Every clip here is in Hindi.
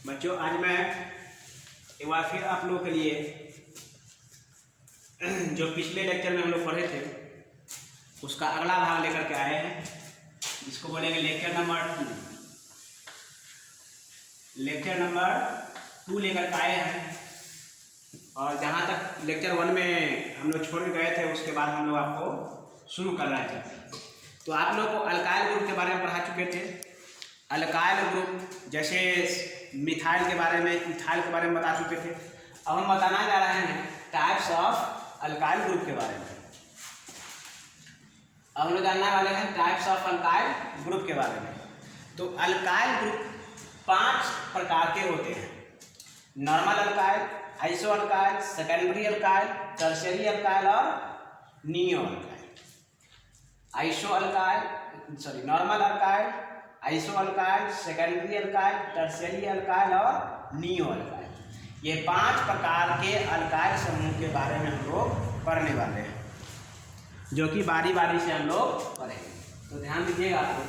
बच्चों आज मैं एक बार फिर आप लोगों के लिए जो पिछले लेक्चर में हम लोग पढ़े थे उसका अगला भाग लेकर के आए हैं, जिसको बोलेंगे लेक्चर नंबर 2। लेक्चर नंबर 2 लेकर के आए हैं और जहाँ तक लेक्चर 1 में हम लोग छोड़ के गए थे उसके बाद हम लोग आपको शुरू कर रहे थे। तो आप लोग को अल्काइल ग्रुप के बारे में पढ़ा चुके थे। अल्काइल ग्रुप जैसे मिथाइल के बारे में, इथाइल के बारे में बता चुके थे। अब हम बताना जा रहे हैं टाइप्स ऑफ अल्काइल ग्रुप के बारे में। अब हम लोग जानने वाले हैं टाइप्स ऑफ अल्काइल ग्रुप के बारे में। तो अल्काइल ग्रुप 5 प्रकार के होते हैं: normal alkyl, iso alkyl, secondary alkyl, tertiary alkyl और neo alkyl. Iso alkyl normal alkyl, iso alkyl, secondary alkyl, tertiary alkyl और नियो अल्काइल। ये 5 प्रकार के अल्काइल समूह के बारे में हम लोग पढ़ने वाले हैं, जो कि बारी बारी से हम लोग पढ़ेंगे। तो ध्यान दीजिएगा आप लोग।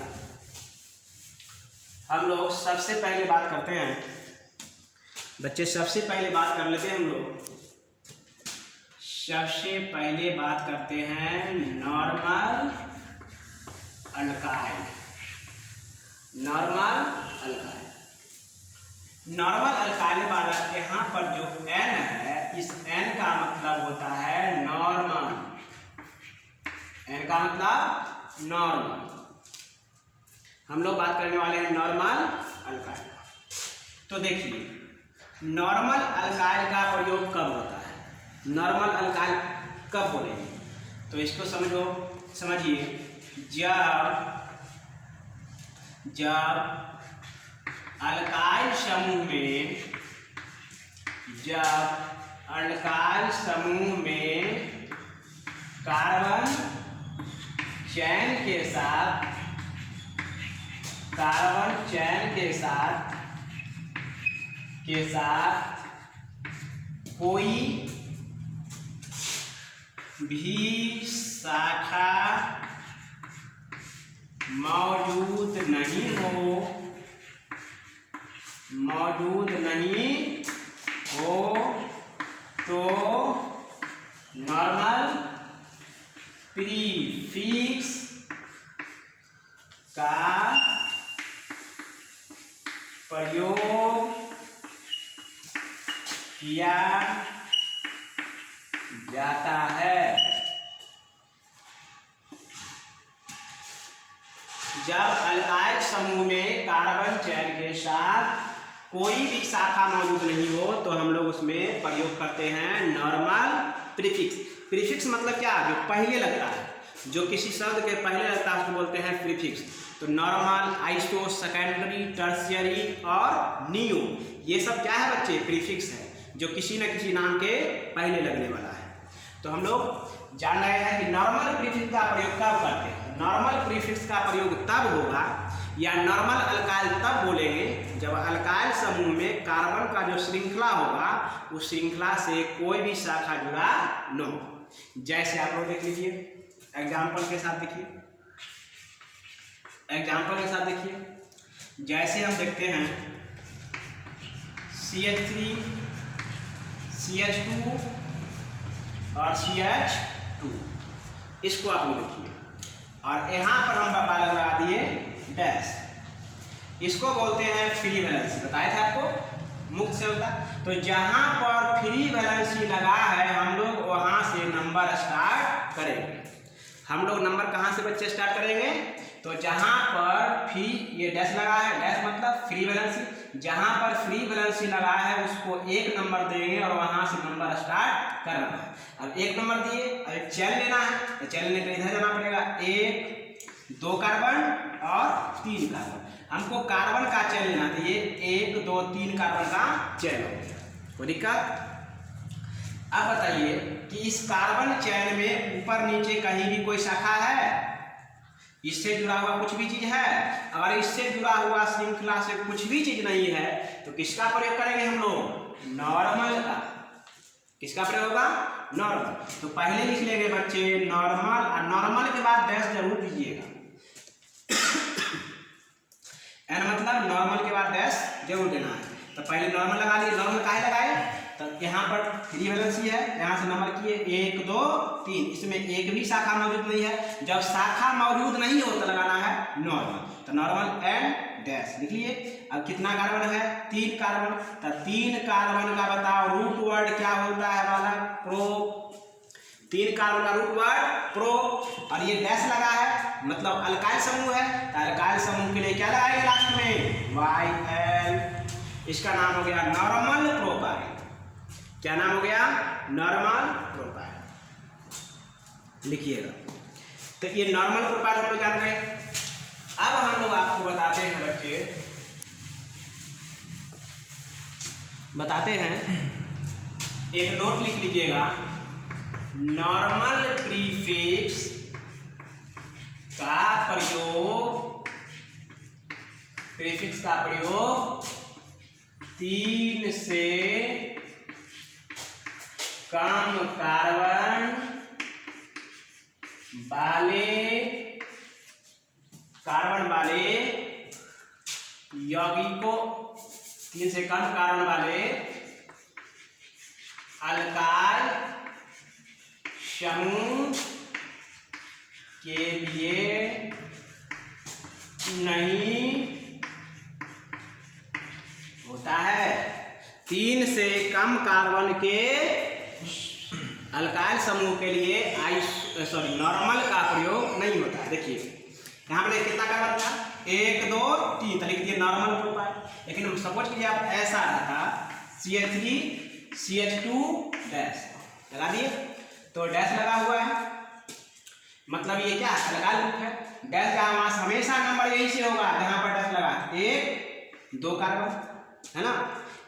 हम लोग सबसे पहले बात करते हैं बच्चे, सबसे पहले बात कर लेते हैं हम लोग। सबसे पहले बात करते हैं normal alkyl. Normal alkyl, normal alkyl वाला यहाँ पर जो N है, इस N का मतलब होता है नॉर्मल। N का मतलब नॉर्मल। हम लोग बात करने वाले हैं नॉर्मल अल्काइल। तो देखिए नॉर्मल अल्काइल का प्रयोग कब होता है, नॉर्मल अल्काइल कब बोलेंगे, तो इसको समझिए। जब अल्काइल समूह में कार्बन चैन के साथ कोई भी शाखा मौजूद नहीं हो तो नॉर्मल प्रीफिक्स का प्रयोग किया जाता है। जब अल्काइल समूह में कार्बन चैन के साथ कोई भी शाखा मौजूद नहीं हो तो हम लोग उसमें प्रयोग करते हैं नॉर्मल प्रीफिक्स। प्रीफिक्स मतलब क्या, जो पहले लगता है, जो किसी शब्द के पहले लगता है उसको बोलते हैं प्रीफिक्स। तो नॉर्मल, आइसो, सेकेंडरी, टर्शियरी और नियो, ये सब क्या है बच्चे, प्रीफिक्स है, जो किसी न किसी नाम के पहले लगने वाला है। तो हम लोग जान रहे हैं कि नॉर्मल प्रीफिक्स का प्रयोग कब करते हैं। नॉर्मल प्रीफिक्स का प्रयोग तब होगा या नॉर्मल अल्काइल तब बोलेंगे जब अल्काइल समूह में कार्बन का जो श्रृंखला होगा उस श्रृंखला से कोई भी शाखा जुड़ा न हो। जैसे आप लोग देख लीजिए, एग्जाम्पल के साथ देखिए। जैसे हम देखते हैं CH3, CH2 और CH2, इसको आप लोग देखिए और यहाँ पर हम लगा दिए डैश। इसको बोलते हैं फ्री वैलेंसी, बताया था आपको, मुक्त से होता। तो जहाँ पर फ्री वैलेंसी लगा है हम लोग वहाँ से नंबर स्टार्ट करेंगे। हम लोग नंबर कहाँ से बच्चे स्टार्ट करेंगे, तो जहाँ पर फ्री, ये डैश लगा है, डैश मतलब फ्री वैलेंसी, जहाँ पर फ्री वैलेंसी लगा है उसको 1 नंबर देंगे और वहाँ से नंबर स्टार्ट करना है। अब 1 नंबर दिए, अब एक चैन लेना है तो चैन लेकर इधर जाना पड़ेगा, 1 2 कार्बन और 3 कार्बन। हमको कार्बन का चैन लेना था, ये 1 2 3 कार्बन का चैन हो गया, कोई दिक्कत। अब बताइए कि इस कार्बन चैन में ऊपर नीचे कहीं भी कोई शाखा है, इससे जुड़ा हुआ कुछ भी चीज है। अगर इससे जुड़ा हुआ श्रृंखला से कुछ भी चीज नहीं है तो किसका प्रयोग करेंगे हम लोग, नॉर्मल का। किसका प्रयोग होगा, नॉर्मल। तो पहले लिख लेंगे बच्चे नॉर्मल, और नॉर्मल के बाद डैश जरूर दीजिएगा। N मतलब नॉर्मल के बाद डैश जरूर देना है। तो पहले नॉर्मल लगा लिए। नॉर्मल काहे लगाए? तो यहाँ पर फ्री वैलेंसी है, यहाँ से नंबर किए 1 2 3, इसमें एक भी शाखा मौजूद नहीं है। जब शाखा मौजूद नहीं हो तो लगाना है नॉर्मल। तो नॉर्मल एंड डैश लिख लिए। अब कितना कार्बन है? 3 कार्बन। तो 3 कार्बन का बताओ रूट वर्ड क्या होता है वाला? प्रो। 3 कार्बन का रूट वर्ड प्रो। और ये डैश लगा है मतलब अल्काइल समूह है। तो अल्काइल समूह के लिए क्या लगाएंगे लास्ट में? YL। इसका नाम हो गया नॉर्मल प्रोपाइल। क्या नाम हो गया? Normal propyl. लिखिएगा। तो ये नॉर्मल प्रोपाइल हम लोग जान गए। अब हम लोग आपको बताते हैं बच्चे, बताते हैं, एक नोट लिख लीजिएगा। नॉर्मल प्रीफिक्स का प्रयोग, प्रीफिक्स का प्रयोग 3 से कम कार्बन वाले यौगिकों, 3 से कम कार्बन वाले अल्काइल समूह के लिए नहीं होता है। 3 से कम कार्बन के अल्काइल समूह के लिए नॉर्मल का प्रयोग नहीं होता है। देखिए यहाँ पर कितना कार्बन था? 1 2 3, तो लिख दिए नॉर्मल प्रोपाइल। लेकिन सपोज कीजिए आप ऐसा था CH3 CH2 डैश लगा दिए, तो डैश लगा हुआ है मतलब ये क्या अल्काइल ग्रुप है। डैश का हमेशा नंबर यही से होगा जहाँ पर डैश लगा 1 2 कार्बन है ना।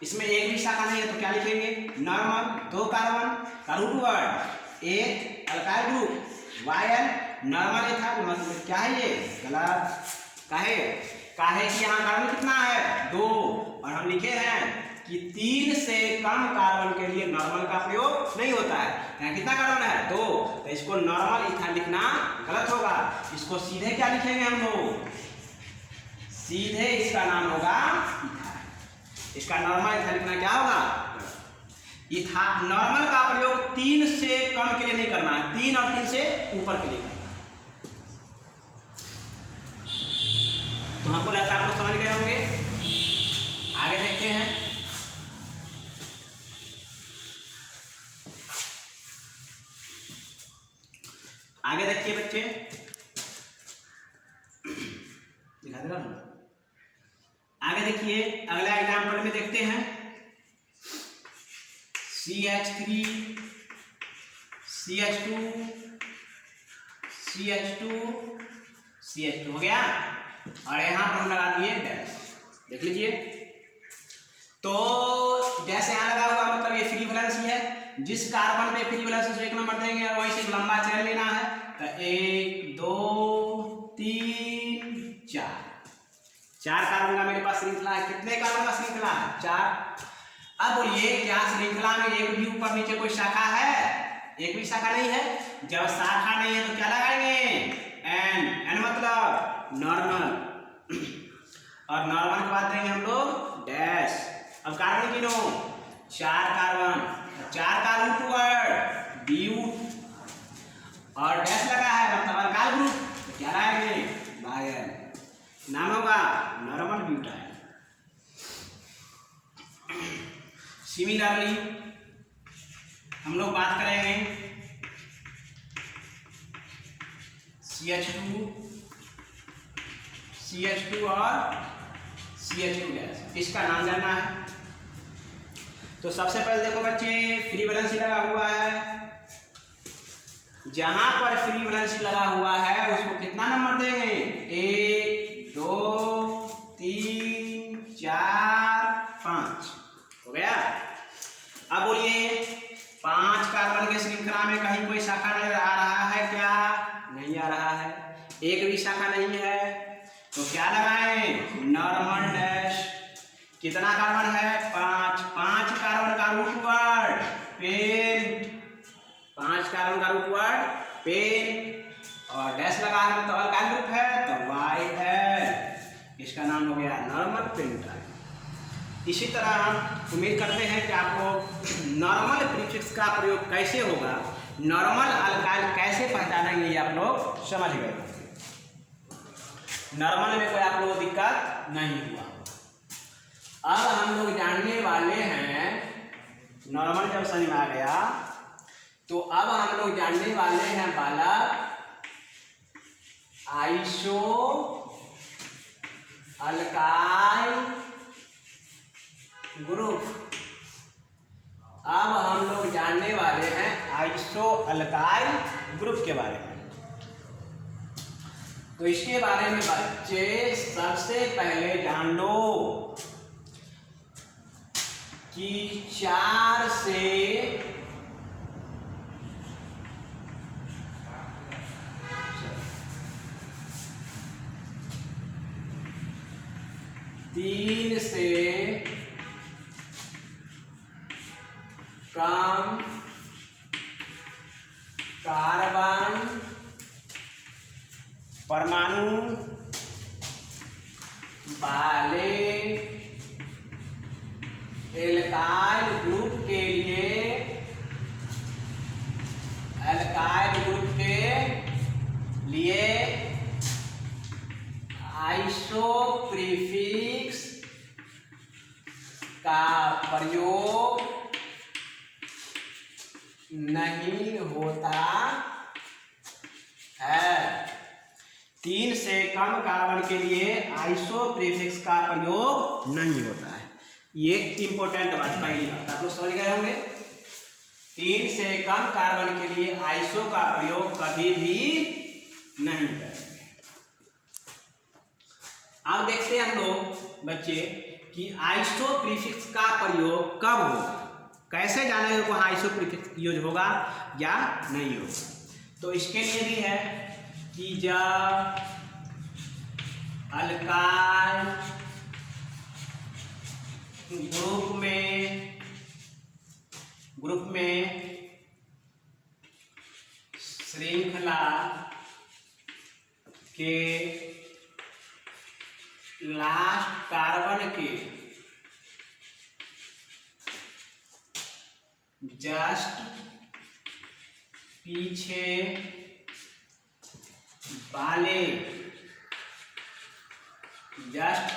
इसमें एक भी शाखा नहीं है तो क्या लिखेंगे? नॉर्मल। 2 कार्बन का root word 1 alkyl group, YL normal था मतलब क्या है ये? गलत। काहे? कि यहाँ कार्बन कितना है? 2, और हम लिखे हैं कि 3 से कम कार्बन के लिए नॉर्मल का प्रयोग नहीं होता है। यहाँ कितना कार्बन है? 2, तो इसको नॉर्मल इथाइल लिखना गलत होगा। इसको सीधे क्या लिखेंगे हम लोग? सीधे इसका नाम होगा इथाइल। इसका नॉर्मल इथाइल लिखना क्या होगा? नॉर्मल का प्रयोग 3 से कम के लिए नहीं करना है, 3 और 3 से ऊपर के लिए करना है। तो हमको लगता है आप लोग समझ गए होंगे। आगे देखते हैं। आगे देखिए बच्चे, दिखा दे रहा हूं। आगे देखिए अगला एग्जाम्पल में देखते हैं। CH3 CH2 CH2 CH2 हो गया, और यहाँ पर हम लगा दिए डैश। देख लीजिए, तो डैश यहाँ लगा हुआ मतलब ये फ्री वैलेंसी है। जिस कार्बन पे फ्री वैलेंसी से 1 नंबर देंगे और वहीं से लंबा चेन लेना है। तो 1 2 3 4 कार्बन का मेरे पास श्रृंखला है। कितने कार्बन का श्रृंखला है? 4। अब बोलिए क्या श्रृंखला में एक भी ऊपर नीचे कोई शाखा है? एक भी शाखा नहीं है। जब शाखा नहीं है तो क्या लगाएंगे? एन मतलब नॉर्मल, और नॉर्मल के बाद देंगे हम लोग डैश। अब कार्बन गिनो, 4 कार्बन, 4 का रूट वर्ड ब्यूट, और डैश लगा है मतलब अल्काइल ग्रुप, तो क्या लाएंगे? बायल। नाम होगा नॉर्मल ब्यूटाइल। सिमिलरली हम लोग बात करेंगे CH2 और CH2 डैश। इसका नाम जानना है। तो सबसे पहले देखो बच्चे, फ्री वैलेंसी लगा हुआ है। जहां पर फ्री वैलेंसी लगा हुआ है उसको कितना नंबर देंगे? 1 2 3 4 5 हो गया। अब बोलिए 5 कार्बन के श्रृंखला में कहीं कोई शाखा नजर आ रहा है क्या? नहीं आ रहा है, एक भी शाखा नहीं है। तो क्या लगाएं? Normal dash. कितना कार्बन है? 5। 5 कार्बन का रूट वर्ड पेंट, 5 कार्बन का रूट वर्ड पेंट, और डैश लगा है तो अल्काइल ग्रुप है तो YL। इसका नाम हो गया नॉर्मल पेंटाइल। इसी तरह हम उम्मीद करते हैं कि आपको नॉर्मल प्रीफिक्स का प्रयोग कैसे होगा, नॉर्मल अल्काइल कैसे पहचानेंगे, ये आप लोग समझ गए। नॉर्मल में कोई आप लोग दिक्कत नहीं हुआ। अब हम लोग जानने वाले हैं, नॉर्मल जब समझ में आ गया तो अब हम लोग जानने वाले हैं बालक आइसो अल्काइल ग्रुप। अब हम लोग जानने वाले हैं आइसो अल्काइल ग्रुप के बारे में। तो इसके बारे में बच्चे सबसे पहले जान लो कि 4 से 3 से कम कार्बन परमाणु वाले एल्काइल ग्रुप के लिए आइसो प्रीफिक्स का प्रयोग नहीं होता है। 3 से कम कार्बन के लिए आइसो प्रीफिक्स का प्रयोग नहीं होता है। ये इंपॉर्टेंट बात पहली बात आप लोग समझ गए होंगे। 3 से कम कार्बन के लिए आइसो का प्रयोग कभी भी नहीं करेंगे। अब देखते हैं हम लोग बच्चे कि आइसो प्रीफिक्स का प्रयोग कब होगा, कैसे जानेंगे को आइसो प्रीफिक्स यूज होगा या नहीं होगा। तो इसके लिए भी है कि जब अल्काइल ग्रुप में श्रृंखला के लास्ट कार्बन के जस्ट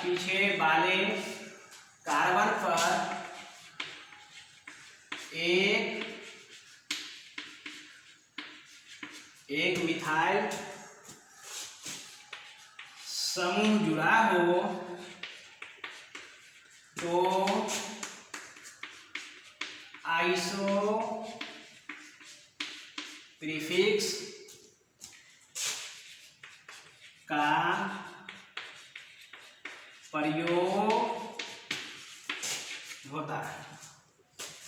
पीछे वाले कार्बन पर एक मिथाइल समूह जुड़ा हो तो आइसो प्रीफिक्स का प्रयोग होता है।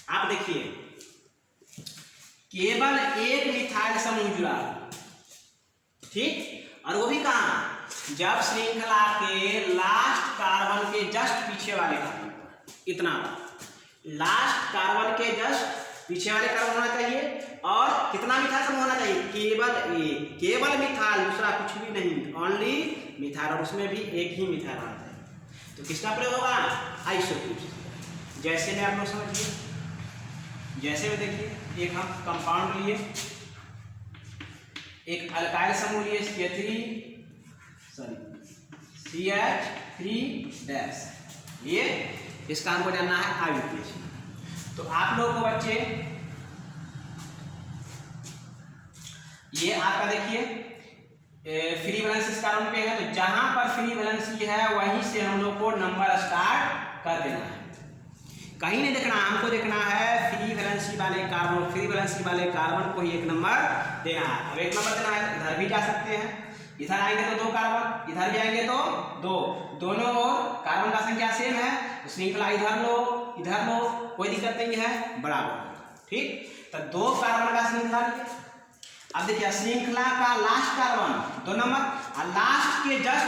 आप देखिए केवल एक मिथाइल समूह जुड़ा, ठीक, और वो भी कहाँ, जब श्रृंखला के लास्ट कार्बन के जस्ट पीछे वाले कार्बन पर, इतना लास्ट कार्बन के जस्ट पीछे वाले कार्बन होना चाहिए। और कितना मिथाइल समूह होना चाहिए, केवल मिथाइल, दूसरा कुछ भी नहीं, ओनली मिथाइल, और उसमें भी एक ही मिथाइल होना चाहिए। तो किसका प्रयोग होगा, आइसोप्रीफिक्स। जैसे में आप लोग समझिए, जैसे में देखिए एक हम कंपाउंड लिए, एक अल्काइल समूह लिए CH3 ये इसका हमको जानना है आईयूपीएच। तो आप लोगों को बच्चे ये आपका देखिए फ्री वैलेंसी कार्बन पे है, तो जहां पर फ्री वैलेंसी है वहीं से हम लोग को नंबर स्टार्ट कर देना है। कहीं नहीं देखना, हमको देखना है फ्री वैलेंसी वाले कार्बन को ही 1 नंबर देना है। अब 1 नंबर देना है, इधर भी जा सकते हैं, इधर आएंगे तो 2 कार्बन, इधर भी आएंगे तो 2, दोनों ओर कार्बन का संख्या सेम है, तो श्रृंखला इधर लो कोई दिक्कत नहीं है, बराबर, ठीक। तो 2 कार्बन का श्रृंखला। अब देखिए श्रृंखला का लास्ट कार्बन 2 नंबर, और लास्ट के जस्ट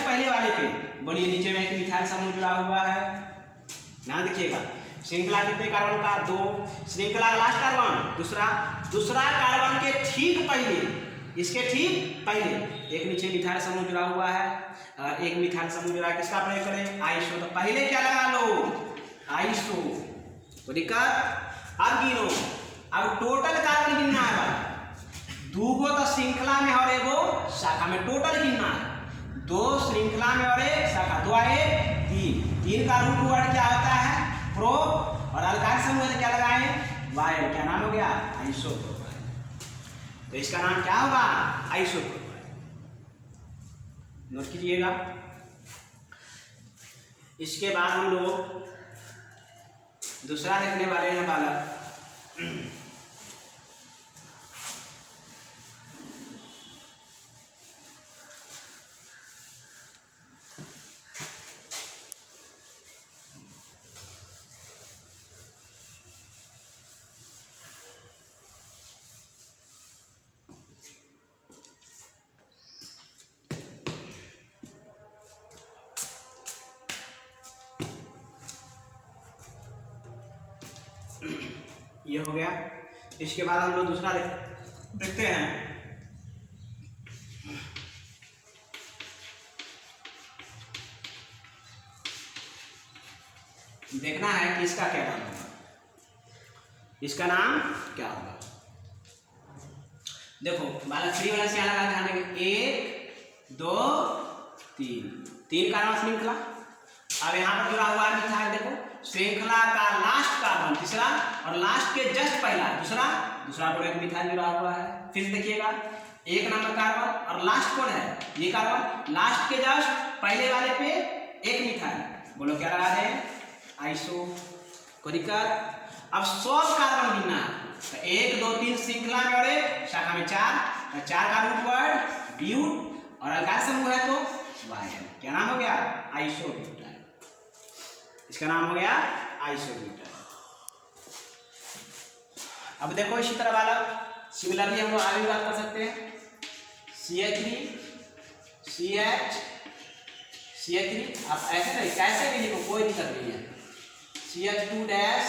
पहले वाले पे बोलिए नीचे में एक मिथाइल समूह जुड़ा हुआ है, ध्यान देखिएगा। श्रृंखला कितने कार्बन का, 2, श्रृंखला का लास्ट कार्बन, दूसरा कार्बन के ठीक पहले इसके ठीक पहले एक नीचे मिथाइल समूह जुड़ा हुआ है, एक मिथाइल समूह जुड़ा है, किसका प्रयोग करें? आइसो। तो पहले क्या लगा लो? आइसो। तो दिक्कत अब गिनो, अब टोटल कार्बन गिनना है भाई। दूगो तो श्रृंखला में और एगो शाखा में, टोटल गिनना है। दो श्रृंखला में और एक शाखा, दो आए तीन, तीन का रूट वर्ड क्या होता है? प्रो। और अल्काइल समूह में क्या लगाए? वाइल। क्या नाम हो गया? आइसोप्रोपाइल। तो इसका नाम क्या होगा? आइसोप्रोपाइल। नोट कीजिएगा। इसके बाद हम लोग दूसरा देखने वाले हैं बालक। ये हो गया। इसके बाद हम लोग दूसरा देखते हैं। देखना है कि इसका क्या नाम होगा, इसका नाम क्या होगा। देखो बालक फ्री वाला से यहाँ लगा ध्यान देंगे, 1 2 3, 3 का नाम श्रृंखला। अब यहाँ पर जुड़ा हुआ है मिथाइल। देखो श्रृंखला का लास्ट कार्बन तीसरा और लास्ट के जस्ट पहला दूसरा, दूसरा पर एक मिथाइल जुड़ा हुआ है। फिर देखिएगा 1 नंबर कार्बन और लास्ट कौन है? ये कार्बन। लास्ट के जस्ट पहले वाले पे एक मिथाइल। बोलो क्या लगा दें? आइसो। कोई दिक्कत? अब 100 कार्बन गिनना है। तो 1 2 3 श्रृंखला में और एक शाखा में 4, तो 4 का रूट वर्ड ब्यूट और अल्काइल समूह है तो वाइल। क्या नाम हो गया? आइसोब्यूटाइल। इसका नाम हो गया आइसोब्यूटाइल। अब देखो इसी तरह वाला सिमिलरली हम लोग आगे बात कर सकते हैं। CH3 CH CH3। आप ऐसे नहीं, कैसे भी लिखो कोई दिक्कत नहीं है। CH2 dash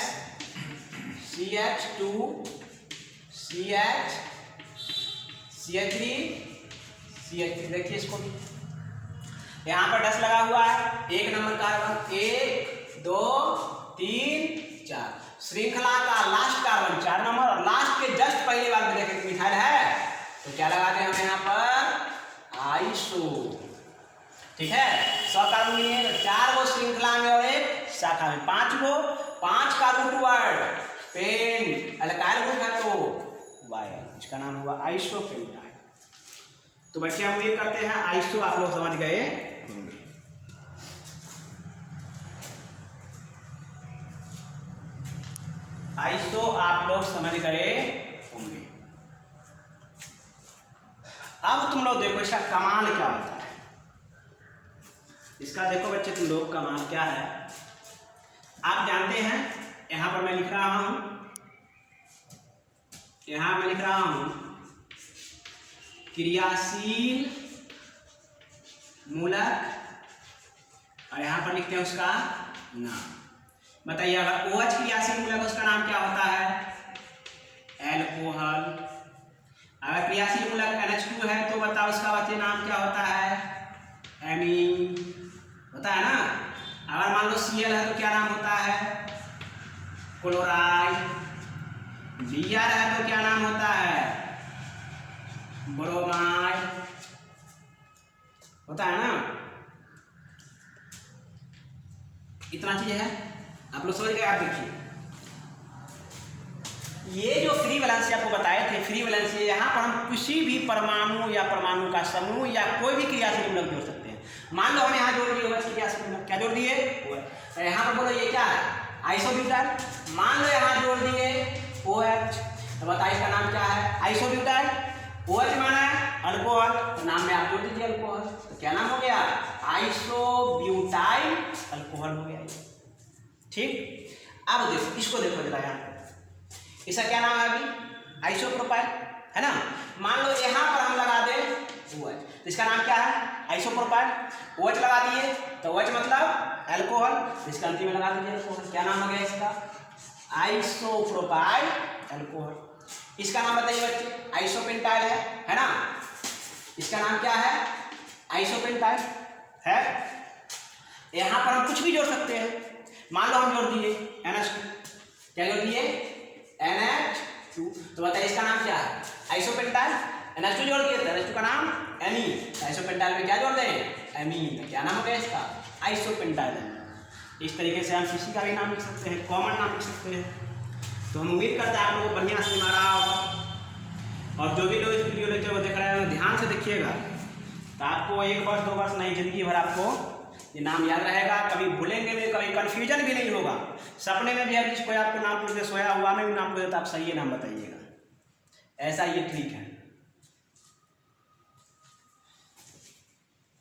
CH2 CH CH3 CH3। देखिए इसको भी यहाँ पर डस लगा हुआ है। 1 नंबर कार्बन, 1 2 3 4, श्रृंखला का लास्ट कार्बन 4 नंबर और लास्ट के जस्ट पहले बार में देखें मिथाइल है तो क्या लगाते हैं हम यहाँ पर? आइसो। ठीक है, 100 कार्बन गिनिए तो 4 गो श्रृंखला में और एक शाखा में, 5 गो, 5 का रूट वर्ड पेन, अल्काइल ग्रुप है तो वाइल। इसका नाम हुआ आइसोपेंटाइल। तो बच्चे हम ये करते हैं आइसो, आप लोग समझ गए होंगे। आइसो आप लोग समझ गए होंगे। अब तुम लोग देखो इसका कमाल क्या होता है। इसका देखो बच्चे तुम लोग कमाल क्या है। आप जानते हैं यहां पर मैं लिख रहा हूं, यहां मैं लिख रहा हूं क्रियाशील मूलक और यहां पर लिखते हैं उसका नाम। बताइए अगर OH क्रियाशील मूलक उसका नाम क्या होता है? एल्कोहल। अगर क्रियाशील मूलक NH2 है तो बताओ उसका बच्चे नाम क्या होता है? एमीन। होता है ना। अगर मान लो Cl है तो क्या नाम होता है? क्लोराइड। Br है तो क्या नाम होता है? ब्रोमाइड। होता है ना। इतना चीज है, आप लोग समझ गए। आप देखिए ये जो फ्री वैलेंस आपको बताए थे, फ्री वैलेंस यहाँ पर हम किसी भी परमाणु या परमाणु का समूह या कोई भी क्रियाशील मूलक जोड़ सकते हैं। मान लो हम यहाँ जोड़ दिए OH क्रियाशील मूलक, क्या जोड़ दिए? OH। यहाँ पर बोलो ये क्या है? आइसोब्यूटाइल। मान लो यहाँ जोड़ दिए OH, तो बताइए इसका नाम क्या है? आइसोब्यूटाइल। OH माना है अल्कोहल, तो नाम में आप जोड़ दीजिए अल्कोहल, तो क्या नाम हो गया? आइसोब्यूटाइल अल्कोहल हो गया। ठीक। अब देखो इसको देखो जरा, यहाँ इसका क्या नाम है? अभी आइसोप्रोपाइल है ना। मान लो यहाँ पर हम लगा दें OH, तो इसका नाम क्या है? आइसोप्रोपाइल। OH लगा दिए तो OH मतलब अल्कोहल, इसका अंतिम में लगा दीजिए अल्कोहल। क्या नाम हो गया इसका? Isopropyl alcohol. इसका नाम बताइए बच्चे, आइसोपेंटाइल है ना। इसका नाम क्या है, आइसोपेंटाइल है। यहाँ पर हम कुछ भी जोड़ सकते हैं। मान लो हम जोड़ दिए NH2, क्या जोड़ दिए NH2, तो बताइए इसका नाम क्या है, आइसोपेंटाइल। NH2 जोड़ दिए तो NH2 का नाम एमीन। आइसोपेंटाइल में क्या जोड़ दें, एमीन, तो क्या नाम हो गया इसका, आइसोपेंटाइल। इस तरीके से हम किसी का भी नाम लिख सकते हैं, कॉमन नाम लिख सकते हैं। तो हम उम्मीद करते हैं आप लोगों को बढ़िया से आ रहा होगा। और जो भी लोग इस वीडियो लेक्चर को देख रहे हैं ध्यान से देखिएगा, तो आपको 1 वर्ष 2 वर्ष नहीं, जिंदगी भर आपको ये नाम याद रहेगा। कभी भूलेंगे भी, कभी कन्फ्यूजन भी नहीं होगा। सपने में भी अगर कोई आपको नाम पूछ दे, सोया हुआ में भी नाम पूछ दे, तो आप सही नाम बताइएगा, ऐसा ये ठीक है।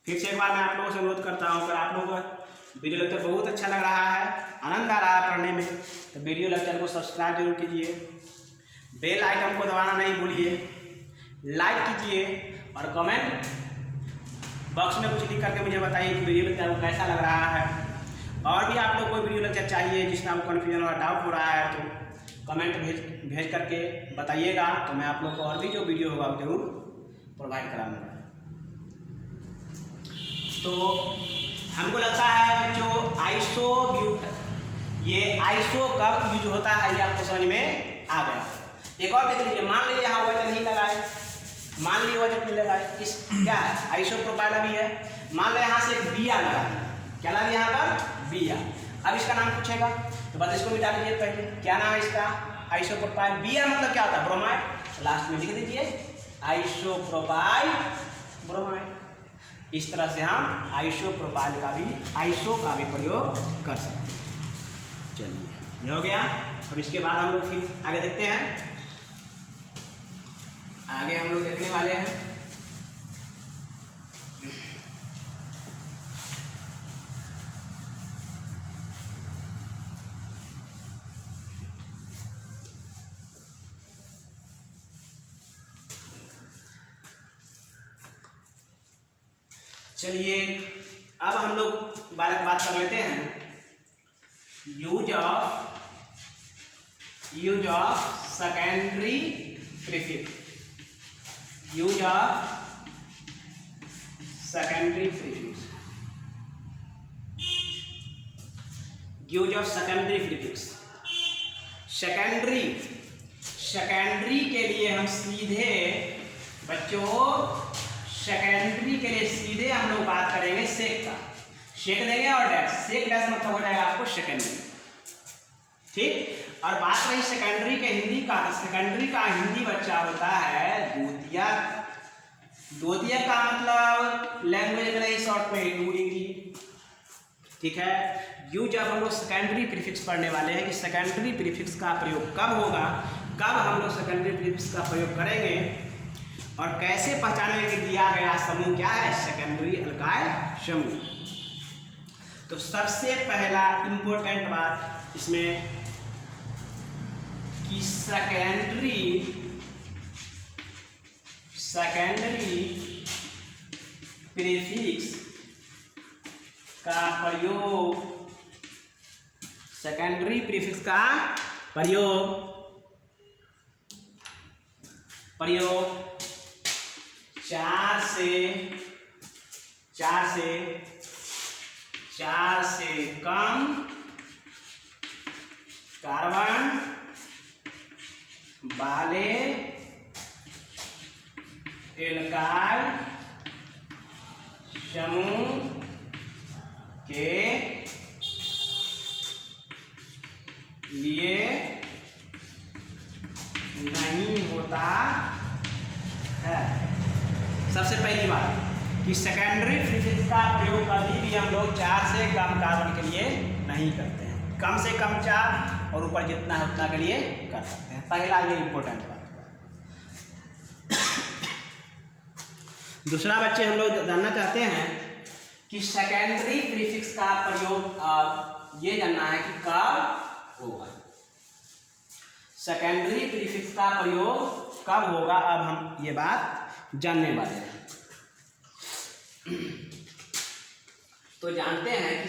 फिर से एक बार मैं आप लोगों से अनुरोध करता हूँ, अगर आप लोगों को वीडियो लेक्चर बहुत अच्छा लग रहा है, आनंद आ रहा है पढ़ने में, तो वीडियो लेक्चर को सब्सक्राइब जरूर कीजिए, बेल आइकन को दबाना नहीं भूलिए, लाइक कीजिए और कमेंट बॉक्स में कुछ लिख करके मुझे बताइए कि वीडियो लेक्चर को कैसा लग रहा है। और भी आप लोग को वीडियो लेक्चर चाहिए जिसमें आपको कन्फ्यूजन और डाउट हो रहा है, तो कमेंट भेज करके बताइएगा, तो मैं आप लोग को और भी जो वीडियो होगा जरूर प्रोवाइड कराऊँगा। तो हमको लगता है जो ये आइसो कब यूज होता है, ये आपको समझ में आ गया। एक और देख लीजिए, मान लीजिए यहाँ वजन नहीं लगाए, मान लीजिए वजन नहीं लगाए, इस क्या है, आइसोप्रोपाइल अभी है। मान लो यहाँ से एक बिया लगा दिया, क्या लगा दिया यहाँ पर, बिया। अब इसका नाम पूछेगा तो बस इसको मिटा लीजिए पहले, क्या नाम है इसका, आइसोप्रोपाइल। बिया मतलब क्या होता है, ब्रोमाइड, लास्ट में लिख दीजिए आइसोप्रोपाइल ब्रोमाइड। इस तरह से हम आइसोप्रोपाइल का भी प्रयोग कर सकते हैं। चलिए ये हो गया। अब इसके बाद हम लोग फिर आगे देखते हैं, आगे हम लोग देखने वाले हैं चलिए अब हम लोग बात कर लेते हैं use of secondary prefix. Use of secondary prefix, use of secondary prefix. Secondary के लिए हम सीधे बच्चों, सेकेंडरी के लिए सीधे हम लोग बात करेंगे सेक का, सेक देंगे और डैश, सेक डैश मतलब हो जाएगा आपको सेकेंडरी, ठीक। और बात रही सेकेंडरी के हिंदी का, सेकेंडरी का हिंदी बच्चा होता है द्वितीय। द्वितीय का मतलब लैंग्वेज में शॉर्ट में 2 डिग्री, ठीक है। यूज अब हम लोग सेकेंडरी प्रीफिक्स पढ़ने वाले हैं कि सेकेंडरी प्रीफिक्स का प्रयोग कब होगा, कब हम लोग सेकेंडरी प्रीफिक्स का प्रयोग करेंगे और कैसे पहचानेंगे कि दिया गया समूह क्या है, सेकेंडरी अल्काइल समूह। तो सबसे पहला इंपॉर्टेंट बात इसमें कि सेकेंडरी प्रीफिक्स का प्रयोग, सेकेंडरी प्रीफिक्स का प्रयोग 4 से कम कार्बन वाले एल्काइल समूह के लिए नहीं होता है। सबसे पहली बात कि सेकेंडरी प्रीफिक्स का प्रयोग कभी भी हम लोग 4 से कम कार्बन के लिए नहीं करते हैं। कम से कम 4 और ऊपर जितना है उतना के लिए कर सकते हैं। पहला ये इंपॉर्टेंट बात। दूसरा बच्चे हम लोग जानना चाहते हैं कि सेकेंडरी प्रीफिक्स का प्रयोग ये जानना है कि कब होगा, सेकेंडरी प्रीफिक्स का प्रयोग कब होगा। अब हम ये बात जानने वाले हैं। तो जानते हैं कि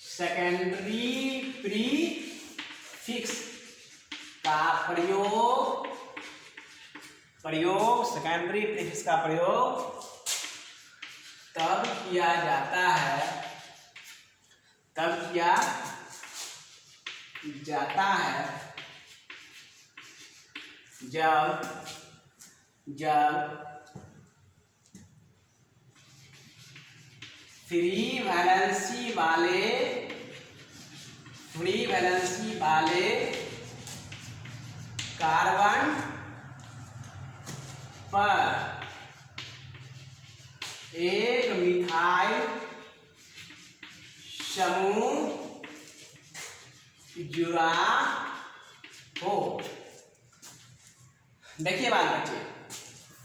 सेकेंडरी प्रीफिक्स का प्रयोग सेकेंडरी प्रीफिक्स का प्रयोग तब किया जाता है जब फ्री वैलेंसी वाले कार्बन पर एक मिथाइल समूह जुड़ा हो। देखिए बात बच्चे,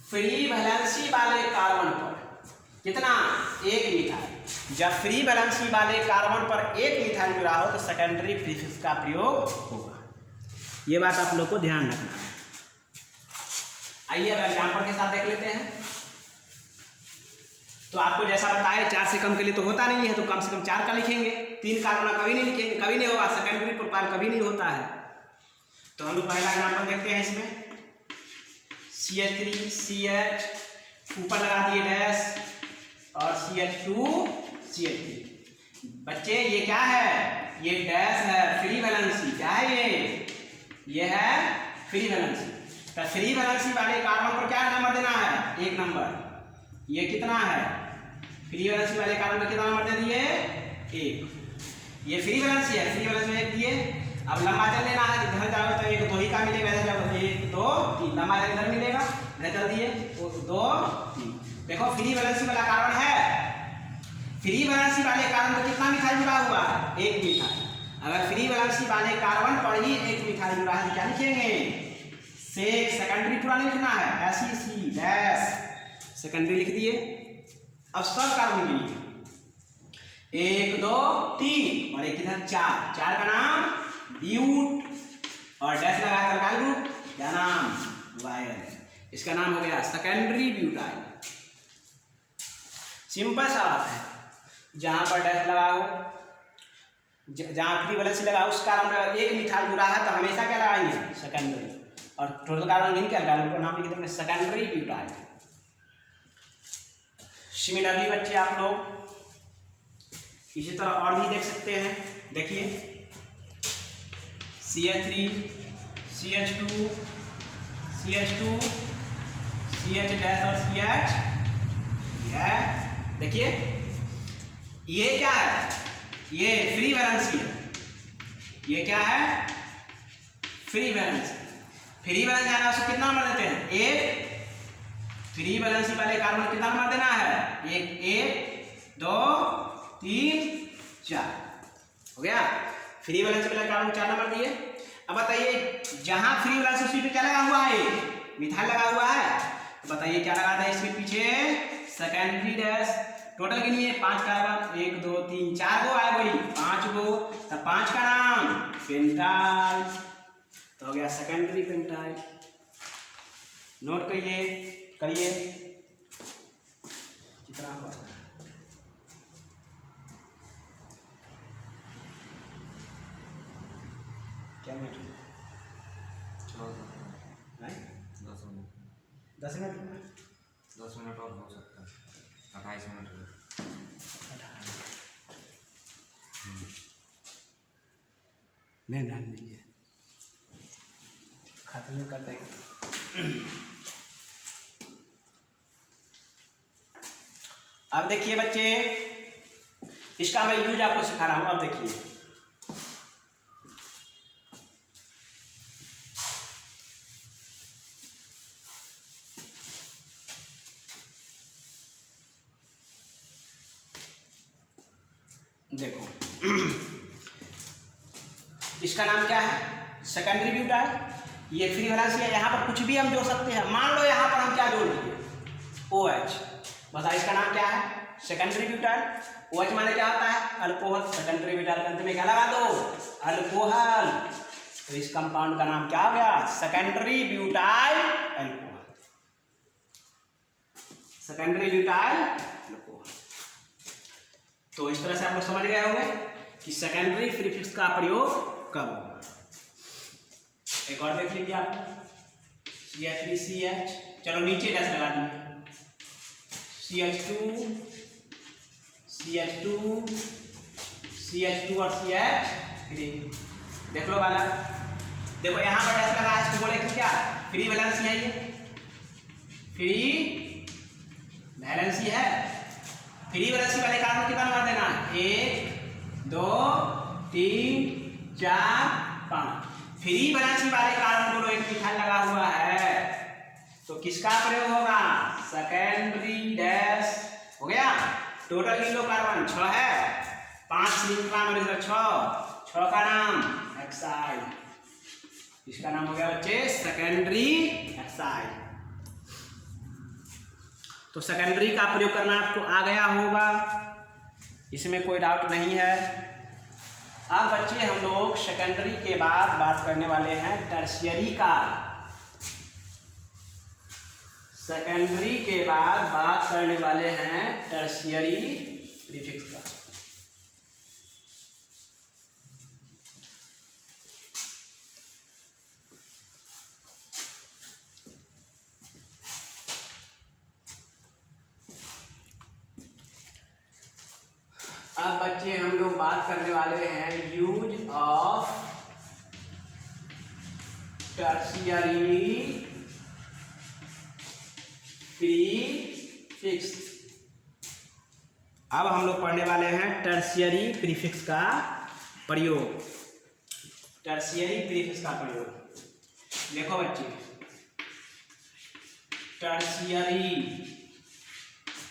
फ्री वैलेंसी वाले कार्बन पर कितना, एक मिथाइल। जब फ्री वैलेंसी वाले कार्बन पर एक मिथाइल जुड़ा हो तो सेकेंडरी प्रीफिक्स का प्रयोग होगा। ये बात आप लोग को ध्यान रखना है। आइए अब एग्जाम्पल के साथ देख लेते हैं। तो आपको जैसा बताया 4 से कम के लिए तो होता नहीं है, तो कम से कम 4 का लिखेंगे। 3 कार्बन कभी नहीं लिखेंगे, कभी नहीं होगा, सेकेंडरी प्रोपाइल कभी नहीं होता है। तो हम लोग पहला एग्जाम्पल देखते हैं। इसमें CH3 CH ऊपर लगा दिए डैश और CH2 CH3। बच्चे ये क्या है, ये डैश है फ्री वैलेंसी। क्या है ये है फ्री वैलेंसी। तो फ्री वैलेंसी वाले कार्बन पर क्या नंबर देना है, 1 नंबर। ये कितना है, फ्री वैलेंसी वाले कार्बन पर कितना नंबर दे दिए, 1। ये फ्री वैलेंसी है, फ्री वैलेंसी में 1 दिए। अब लंबा चल लेना है, इधर जाओ तो 1 2 ही का मिलेगा, इधर जाओ 1 2 3, लंबा चल इधर मिलेगा, इधर कर दिए 2 3। देखो फ्री वैलेंसी वाला कार्बन है, फ्री वैलेंसी वाले कार्बन पर कितना मिथाइल जुड़ा हुआ है, 1 मिथाइल। अगर फ्री वैलेंसी वाले कार्बन पर ही 1 मिथाइल जुड़ा है तो क्या लिखेंगे, सेकेंडरी पूरा नहीं लिखना है, SEC डैश सेकेंडरी लिख दिए। अब सब कार्बन के लिए 1 2 3 और एक इधर 4 का नाम ब्यूट और डैश लगा कर अल्काइल ग्रुप, क्या नाम, वायल। इसका नाम हो गया सेकेंडरी ब्यूटाइल। सिंपल सा बात है, जहां पर डैश लगा हो, जहां फ्री वैलेंसी लगा उस कार्बन में 1 मिथाइल जुड़ा है तो हमेशा क्या लगाएंगे, सेकेंडरी। और टोटल कार्बन गिन के अल्काइल ग्रुप का नाम लिख देंगे सेकेंडरी ब्यूटाइल। सिमिलरली बच्चे आप लोग इसी तरह और भी देख सकते हैं। देखिए CH3 CH2 CH2 CH dash और CH, देखिए ये क्या है, ये फ्री वैलेंसी है। ये क्या है, फ्री वैलेंसी। फ्री वैलेंसी आना उसको कितना नंबर देते हैं, 1। फ्री वैलेंसी वाले कार्बन कितना नंबर देना है, 1 2 3 4 हो गया। फ्री वैलेंसी वाले कार्बन 4 नंबर दिए। अब बताइए जहां फ्री वैलेंसी उसी पे क्या लगा हुआ है, मिथाइल लगा हुआ है, तो बताइए क्या लगा था इसके पीछे, सेकेंडरी डैश। टोटल गिनिए 5 कार्बन, 1 2 3 4 गो आए वही 5 गो, तो 5 का नाम पेंटाइल, तो हो गया सेकेंडरी पेंटाइल। नोट करिए कितना हुआ, क्या मिनट, 10 मिनट और हो सकता है, 28 मिनट नहीं ध्यान दीजिए, खत्म कर देंगे। अब देखिए बच्चे, इसका मैं यूज आपको सिखा रहा हूं। अब देखिए देखो इसका नाम क्या है, सेकेंडरी ब्यूटाइल। ये फ्री वैलेंसी है, यहाँ पर कुछ भी हम जोड़ सकते हैं। मान लो यहाँ पर हम क्या जोड़ दिए, OH। बताइए इसका नाम क्या है, सेकेंडरी ब्यूटाइल। OH माने क्या होता है, अल्कोहल। सेकेंडरी ब्यूटाइल के अंत में क्या लगा दो, अल्कोहल। तो इस कंपाउंड का नाम क्या हो गया, secondary butyl alcohol. Secondary butyl alcohol. तो इस तरह से आप लोग समझ गए होंगे कि सेकेंडरी प्रीफिक्स का प्रयोग कब होगा। एक और देख लीजिए आप, CH3CH, चलो नीचे डैश लगा दिए, CH2 CH2 CH2 और CH3। देख लो वाला, देखो यहाँ पर डैश लगा है, इसको बोले कि क्या फ्री वैलेंसी है, ये फ्री वैलेंसी है। फ्री वैलेंसी वाले कार्बन को कितना नंबर देना है, 1 2 3 4 5। फ्री वैलेंसी वाले कार्बन को एक मिथाइल लगा हुआ है, तो किसका प्रयोग होगा, सेकेंडरी डैश हो गया। टोटल किलो कार्बन 6 है, 5 श्रृंखला में 6 का नाम एक्साइड, इसका नाम हो गया बच्चे सेकेंडरी एक्साइड। तो सेकेंडरी का प्रयोग करना आपको आ गया होगा, इसमें कोई डाउट नहीं है। अब बच्चे हम लोग सेकेंडरी के बाद बात करने वाले हैं टर्शियरी का। सेकेंडरी के बाद बात करने वाले हैं टर्शियरी प्रीफिक्स का। अब बच्चे हम लोग बात करने वाले हैं यूज ऑफ टर्शियरी प्रीफिक्स। अब हम लोग पढ़ने वाले हैं टर्शियरी प्रीफिक्स का प्रयोग। टर्शियरी प्रीफिक्स का प्रयोग देखो बच्चे, टर्शियरी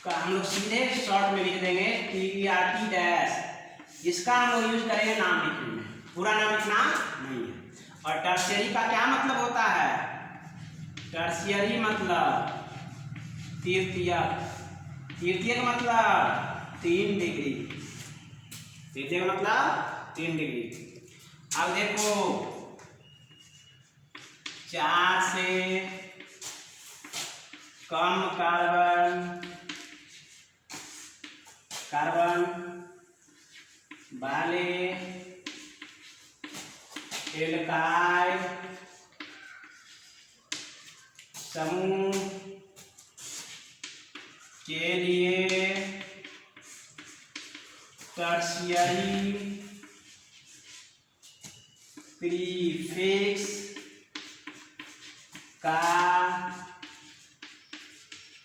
का हम लोग सीधे शॉर्ट में लिख देंगे TRT डैश। इसका हम लोग यूज करेंगे नाम लिखने में, पूरा नाम लिखना नहीं है। और टर्शियरी का क्या मतलब होता है, टर्शियरी मतलब तृतीयक, तृतीयक मतलब 3 डिग्री, तृतीयक मतलब 3 डिग्री। अब देखो 4 से कम कार्बन वाले एल्काइल समूह के लिए टर्शियरी प्रीफिक्स का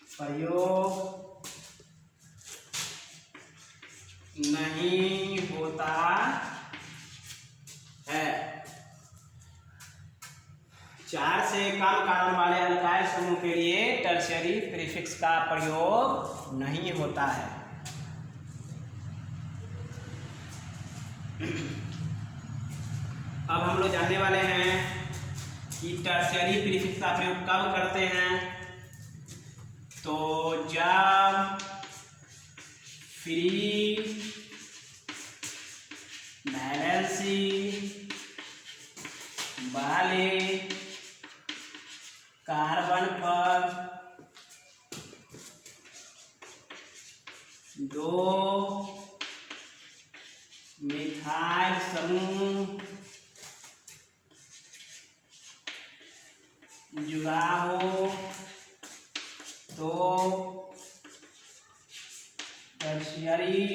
प्रयोग नहीं होता है। 4 से कम कार्बन वाले अल्काइल समूह के लिए टर्शियरी प्रीफिक्स का प्रयोग नहीं होता है। अब हम लोग जानने वाले हैं कि टर्शियरी प्रीफिक्स का प्रयोग कब करते हैं। तो जब फ्री वैलेंसी वाले कार्बन पर 2 मिथाइल समूह जुड़ा हो तो टर्शियरी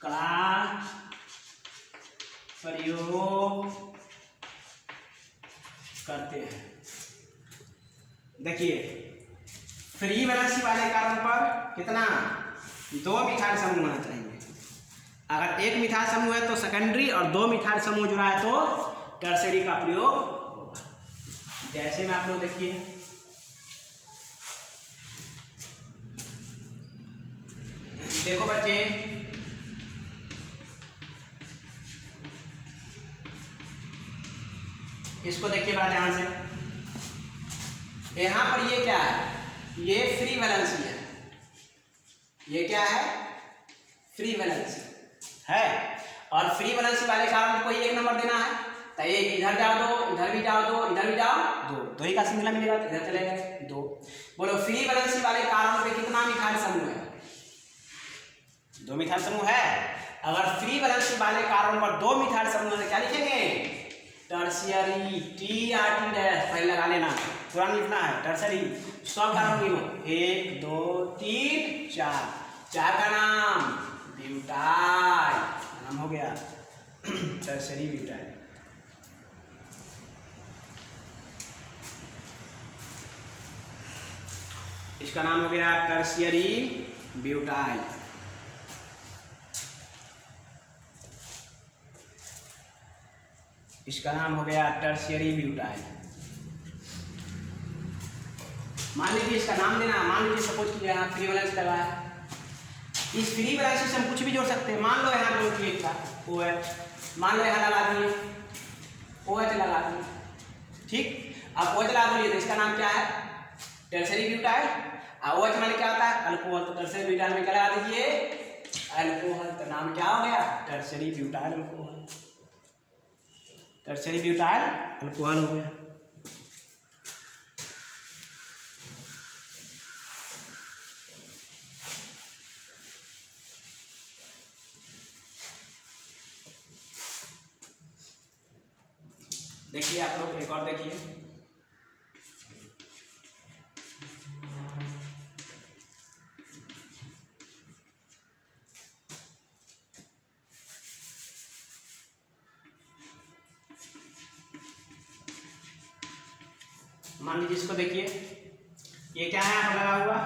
का प्रयोग करते हैं। देखिए फ्री वैलेंसी वाले कार्बन पर कितना 2 मिथाइल समूह होना चाहिए। अगर 1 मिथाइल समूह है तो सेकेंडरी, और 2 मिथाइल समूह जुड़ा है तो टर्शियरी का प्रयोग होगा। जैसे में आप लोग देखिए देखो बच्चे, इसको देखिए बड़ा ध्यान से। यहां पर ये क्या है, ये फ्री वैलेंसी है, ये क्या है फ्री वैलेंसी है। और फ्री वैलेंसी वाले कार्बन को ही 1 नंबर देना है, तो ये इधर जाओ 2, इधर भी जाओ 2, इधर भी जाओ 2 ही का श्रृंखला मिलेगा, तो इधर चले गए 2। बोलो फ्री वैलेंसी वाले कार्बन पे कितना मिथाइल समूह है, 2 मिथाइल समूह है। अगर फ्री वैलेंसी वाले कार्बन पर 2 मिथाइल समूह है क्या लिखेंगे? टर्शियरी, TRT डैश पहले लगा लेना, पुराना लिखना है टर्शियरी। सब कार्बन गिनो, 1 2 3 4, 4 का नाम ब्यूटाइल, नाम हो गया टर्शियरी ब्यूटाइल। इसका नाम हो गया टर्शियरी ब्यूटाइल। इसका नाम हो गया टर्शियरी ब्यूटाइल। मान लीजिए इसका नाम देना, मान लीजिए सपोज कीजिए यहाँ फ्री वैलेंस लगा है, इस फ्री वैलेंस से हम कुछ भी जोड़ सकते हैं। मान लो यहाँ जोड़ दिए था OH, मान लो यहाँ लगा दिए OH लगा दिए, ठीक। अब OH लगा दिए तो इसका नाम क्या है? Tertiary butyl. OH माने क्या होता है? अल्कोहल। तो टर्शियरी ब्यूटाइल में क्या लगा दीजिए? अल्कोहल। तो नाम क्या हो गया? Tertiary butyl alcohol. Tertiary butyl alcohol हो गया। देखिए आप लोग एक और देखिए, मान लीजिए इसको देखिए, ये क्या है यहाँ पर लगा हुआ?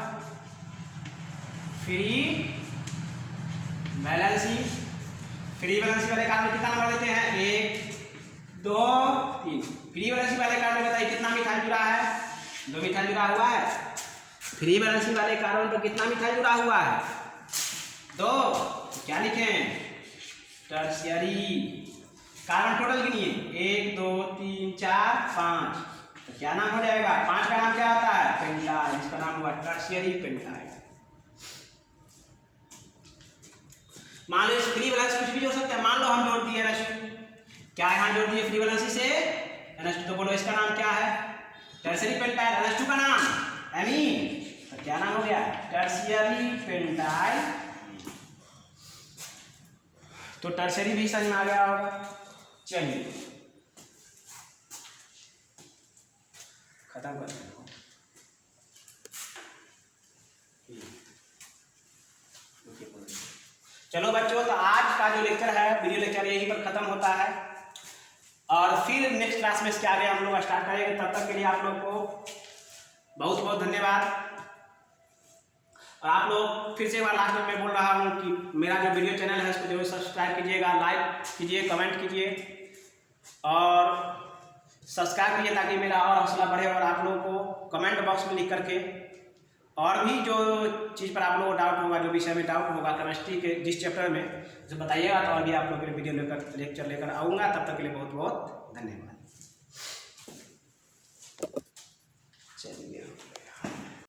Free valency. फ्री वैलेंसी वाले कार्बन कितना नंबर देते हैं? 1 2 3। फ्री वैलेंसी वाले कार्बन में बताइए कितना मिथाइल जुड़ा है? 2 मिथाइल जुड़ा हुआ है। फ्री वैलेंसी वाले कार्बन पर कितना मिथाइल जुड़ा हुआ है? 2। तो क्या लिखें? टर्शियरी। कार्बन टोटल गिनिए, 1 2 3 4 5। तो क्या नाम हो जाएगा? 5 का नाम क्या होता है? पेंटाइल। इसका नाम हुआ टर्शियरी पेंटाइल। मान लो इस फ्री वैलेंसी कुछ भी जोड़ सकते हैं। मान लो हम जोड़ दिए NH2, क्या यहाँ जोड़ दिए फ्री वैलेंसी से NH2, तो बोलो इसका नाम क्या है? Tertiary pentyl. NH2 का नाम एमीन, तो क्या नाम हो गया? Tertiary pentyl. तो टर्शियरी भी समझ में आ गया होगा। चलिए खत्म कर दें। चलो बच्चों, तो आज का जो लेक्चर है, वीडियो लेक्चर यहीं पर खत्म होता है, और फिर नेक्स्ट क्लास में इसके आगे हम लोग स्टार्ट करेंगे। तब तक के लिए आप लोग को बहुत बहुत धन्यवाद। और आप लोग फिर से एक बार लास्ट में मैं बोल रहा हूँ कि मेरा जो वीडियो चैनल है उसको जरूर सब्सक्राइब कीजिएगा, लाइक कीजिए, कमेंट कीजिए और सब्सक्राइब कीजिए ताकि मेरा और हौसला बढ़े। और आप लोगों को कमेंट बॉक्स में लिख करके और भी जो चीज़ पर आप लोगों को डाउट होगा, जो विषय में डाउट होगा केमिस्ट्री के जिस चैप्टर में, उसे बताइएगा, तो और भी आप लोग के लिए वीडियो लेकर लेक्चर लेकर आऊँगा। तब तक के लिए बहुत बहुत धन्यवाद।